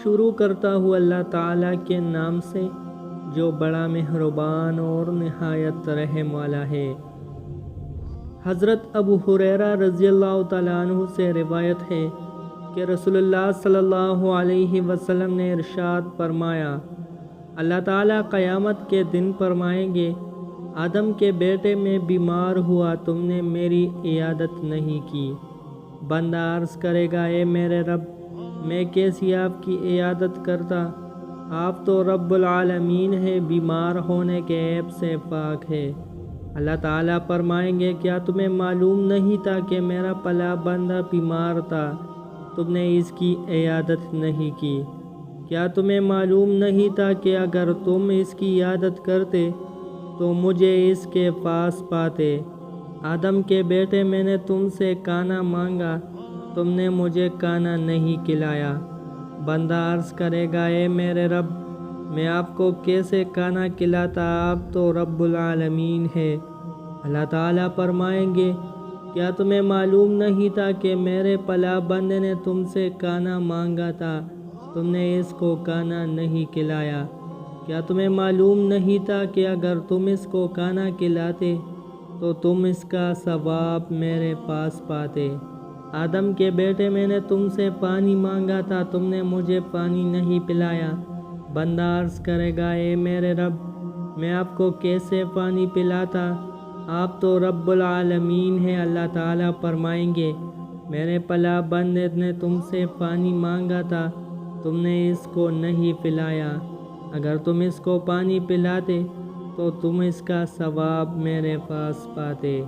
شروع کرتا ہوں اللہ تعالیٰ کے نام سے جو بڑا مہربان اور نہایت رحم والا ہے۔ حضرت ابو ہریرہ رضی اللہ تعالیٰ عنہ سے روایت ہے کہ رسول اللہ صلی اللہ علیہ وسلم نے ارشاد فرمایا، اللہ تعالیٰ قیامت کے دن فرمائیں گے، آدم کے بیٹے میں بیمار ہوا، تم نے میری عیادت نہیں کی۔ بندہ عرض کرے گا، اے میرے رب، میں کیسی آپ کی عیادت کرتا؟ آپ تو رب العالمین ہے، بیمار ہونے کے عیب سے پاک ہے۔ اللہ تعالیٰ فرمائیں گے، کیا تمہیں معلوم نہیں تھا کہ میرا پلا بندہ بیمار تھا، تم نے اس کی عیادت نہیں کی؟ کیا تمہیں معلوم نہیں تھا کہ اگر تم اس کی عیادت کرتے تو مجھے اس کے پاس پاتے؟ آدم کے بیٹے، میں نے تم سے کھانا مانگا، تم نے مجھے کھانا نہیں کھلایا۔ بندہ عرض کرے گا، اے میرے رب، میں آپ کو کیسے کھانا کھلاتا؟ آپ تو رب العالمین ہے۔ اللہ تعالیٰ فرمائیں گے، کیا تمہیں معلوم نہیں تھا کہ میرے پلا بندے نے تم سے کھانا مانگا تھا، تم نے اس کو کھانا نہیں کھلایا؟ کیا تمہیں معلوم نہیں تھا کہ اگر تم اس کو کھانا کھلاتے تو تم اس کا ثواب میرے پاس پاتے؟ آدم کے بیٹے، میں نے تم سے پانی مانگا تھا، تم نے مجھے پانی نہیں پلایا۔ بندہ عرض کرے گا، اے میرے رب، میں آپ کو کیسے پانی پلاتا؟ آپ تو رب العالمین ہے۔ اللہ تعالیٰ فرمائیں گے، میرے پلا بندے نے تم سے پانی مانگا تھا، تم نے اس کو نہیں پلایا۔ اگر تم اس کو پانی پلاتے تو تم اس کا ثواب میرے پاس پاتے۔